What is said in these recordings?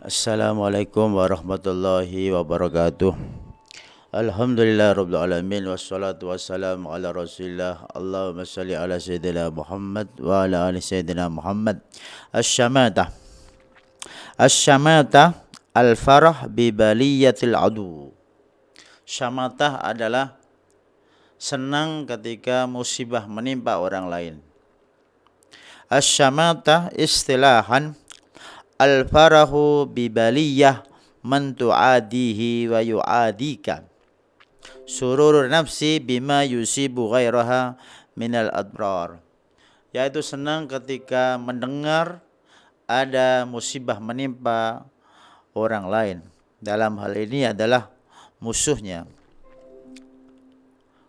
Assalamualaikum warahmatullahi wabarakatuh. Alhamdulillah rabbil alamin wassalatu wassalamu ala Rasulillah. Allahumma shalli ala sayyidina Muhammad wa ala ali sayyidina Muhammad. Asy-syamata. Asy-syamata al-farah bi baliyatil adu. Syamatah adalah senang ketika musibah menimpa orang lain. Asy-syamata istilahan al-farahu bibaliyah man tu'adihi wa yu'adika. Sururur nafsi bima yusibu ghairaha minal adrar. Yaitu senang ketika mendengar ada musibah menimpa orang lain. Dalam hal ini adalah musuhnya.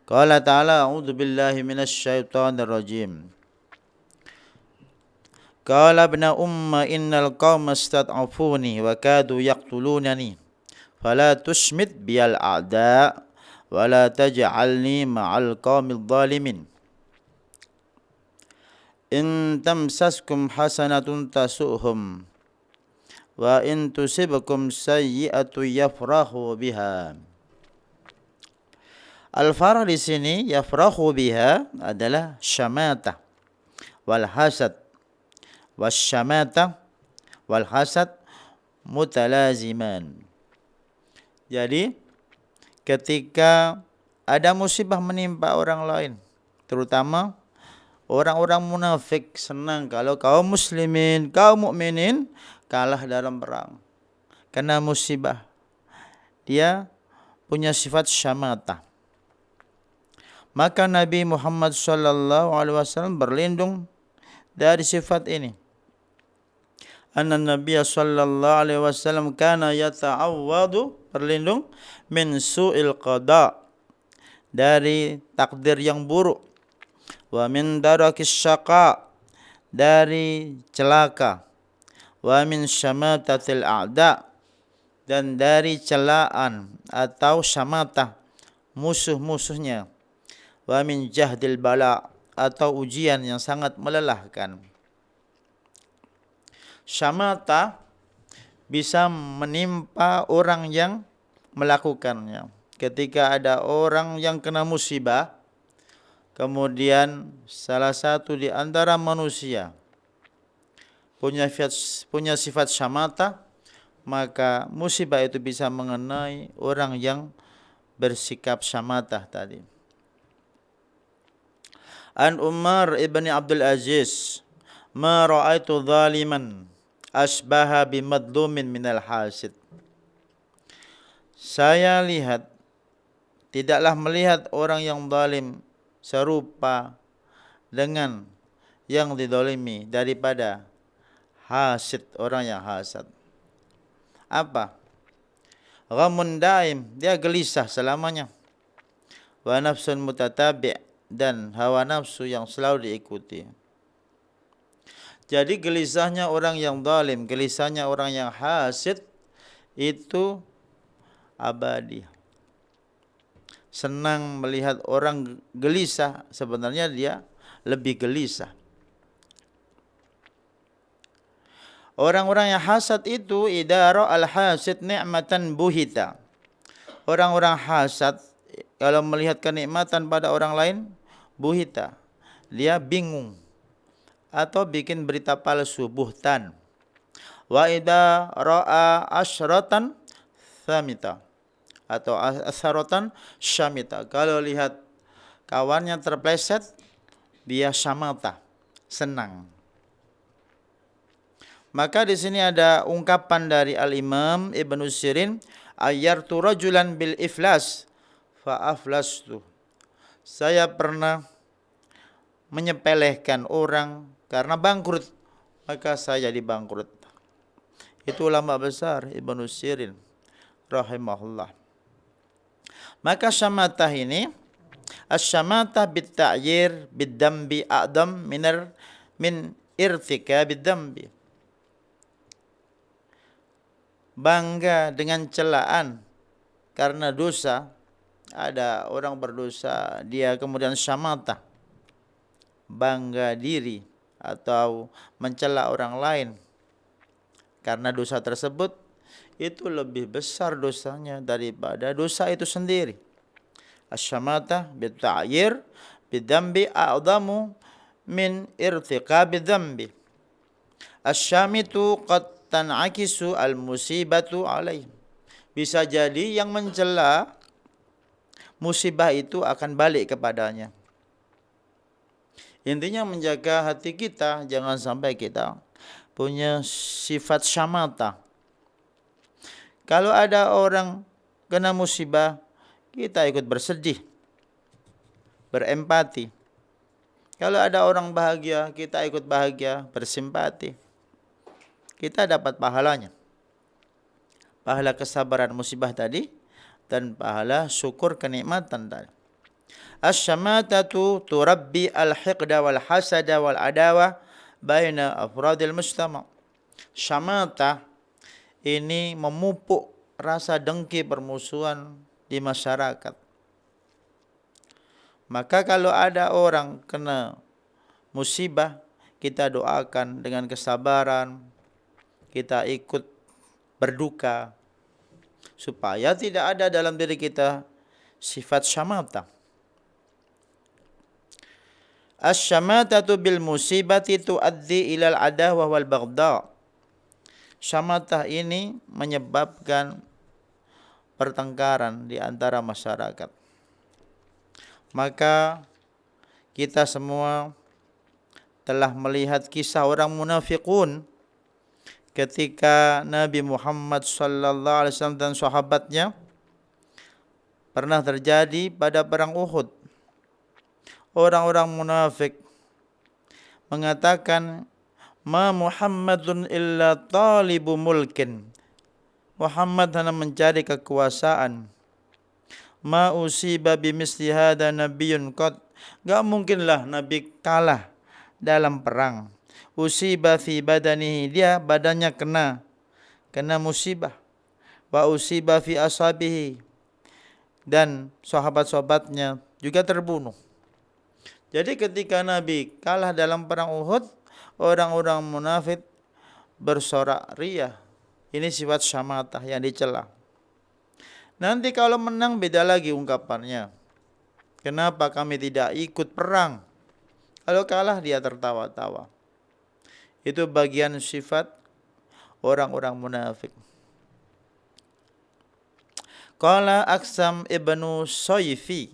Qala ta'ala a'udzu billahi minasyaitonir rajim. Qala ibna umma innal qauma istad'afuni wa kadu yaqtulunani fala tushmit biyal a'da wa la taj'alni ma'al qaumil zalimin. In tamsaskum hasanatun tasu'hum wa in tusibkum sayyi'atu yafrahu biha. Al-farah di sini yafrahu biha adalah syamata wal hasad. Wasyamata wal hasad mutalaziman. Jadi ketika ada musibah menimpa orang lain, terutama orang-orang munafik senang kalau kaum muslimin, kaum mukminin kalah dalam perang. Karena musibah. Dia punya sifat syamata. Maka Nabi Muhammad SAW berlindung dari sifat ini. Anna Nabiya sallallahu alaihi wasallam kana yata'awwadu, berlindung, min su'il qada, dari takdir yang buruk, wa min darakis syaqa, dari celaka, wa min syamatatil a'da, dan dari celaan atau syamatah musuh-musuhnya, wa min jahdil bala, atau ujian yang sangat melelahkan. Syamata bisa menimpa orang yang melakukannya. Ketika ada orang yang kena musibah, kemudian salah satu di antara manusia punya sifat syamata, maka musibah itu bisa mengenai orang yang bersikap syamata tadi. An Umar ibn Abdul Aziz, ma ra'aitu zaliman asbaha bimadlumin minal hasid. Saya lihat, tidaklah melihat orang yang zalim serupa dengan yang dizalimi daripada hasid, orang yang hasad. Apa? Ghamun daim, dia gelisah selamanya. Wa nafsun mutatabi', dan hawa nafsu yang selalu diikuti. Jadi gelisahnya orang yang zalim, gelisahnya orang yang hasid itu abadi. Senang melihat orang gelisah, sebenarnya dia lebih gelisah. Orang-orang yang hasad itu idara al-hasid ni'matan buhita. Orang-orang hasad kalau melihat kenikmatan pada orang lain, buhita, dia bingung atau bikin berita palsu, buhtan. Wa idza ra'a asyratan thamita, atau asaratan syamita. Kalau lihat kawannya terpleset, dia syamata, senang. Maka di sini ada ungkapan dari Al-Imam Ibnu Sirin, ayyartu rajulan bil iflas fa aflastu. Saya pernah menyepelekan orang karena bangkrut, maka saya jadi bangkrut. Itu ulama besar Ibnu Sirin rahimahullah. Maka syamatah ini, asy-syamatah bit-ta'yir bid-dambi a'dam min irtikabid dambi. Bangga dengan celaan karena dosa. Ada orang berdosa, dia kemudian syamatah, bangga diri atau mencela orang lain karena dosa tersebut, itu lebih besar dosanya daripada dosa itu sendiri. Asyamata bitta'yir bidzambi a'zamu min irtiqabi dzambi. Asyamitu qad tan'akisu al-musibatu alaih. Bisa jadi yang mencela musibah itu akan balik kepadanya. Intinya menjaga hati kita, jangan sampai kita punya sifat syamata. Kalau ada orang kena musibah, kita ikut bersedih, berempati. Kalau ada orang bahagia, kita ikut bahagia, bersimpati. Kita dapat pahalanya. Pahala kesabaran musibah tadi dan pahala syukur kenikmatan tadi. Asy-syamatatu turabbi al-hiqda wal hasada wal adawa baina afradil mujtama'. Syamata ini memupuk rasa dengki permusuhan di masyarakat. Maka kalau ada orang kena musibah, kita doakan dengan kesabaran, kita ikut berduka supaya tidak ada dalam diri kita sifat syamata. Asy-syamatatu bil musibati tuaddi ilal adawah wal baghdha. Syamatah ini menyebabkan pertengkaran di antara masyarakat. Maka kita semua telah melihat kisah orang munafikun ketika Nabi Muhammad sallallahu alaihi wasallam dan sahabatnya pernah terjadi pada perang Uhud. Orang-orang munafik mengatakan, "Ma Muhammadun illa talibu mulkin." Muhammad hanya mencari kekuasaan. "Ma usiba bimisli hada nabiyyun qad." Enggak mungkinlah nabi kalah dalam perang. Usiba fi badanihi, dia badannya kena musibah. Wa usiba fi ashabihi, dan sahabat-sahabatnya juga terbunuh. Jadi ketika Nabi kalah dalam perang Uhud, orang-orang munafik bersorak riah. Ini sifat syamatah yang dicela. Nanti kalau menang beda lagi ungkapannya. Kenapa kami tidak ikut perang? Kalau kalah dia tertawa-tawa. Itu bagian sifat orang-orang munafik. Qala Aksam ibnu Sayfi,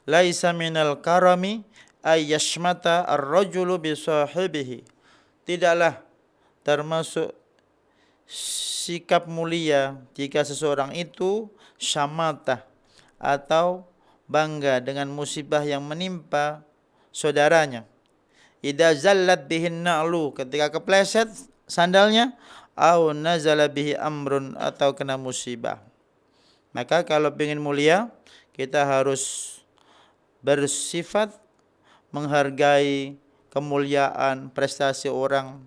laisa minal karami ayyashmata ar-rajulu bi sahibihi. Tidaklah termasuk sikap mulia jika seseorang itu syamata atau bangga dengan musibah yang menimpa saudaranya. Idza zallat bihin na'lu, ketika kepleset sandalnya, au nazala bihi amrun, atau kena musibah. Maka kalau ingin mulia, kita harus bersifat menghargai kemuliaan prestasi orang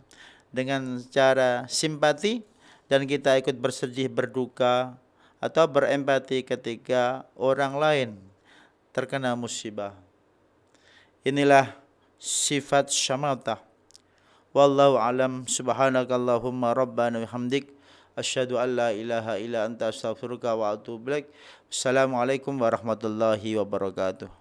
dengan cara simpati, dan kita ikut bersedih, berduka, atau berempati ketika orang lain terkena musibah. Inilah sifat syamatah. Wallahu alam. Subhanakallahumma rabbana bihamdik asyhadu an la ilaha illa anta astaghfiruka wa atubu ilaik. Assalamualaikum warahmatullahi wabarakatuh.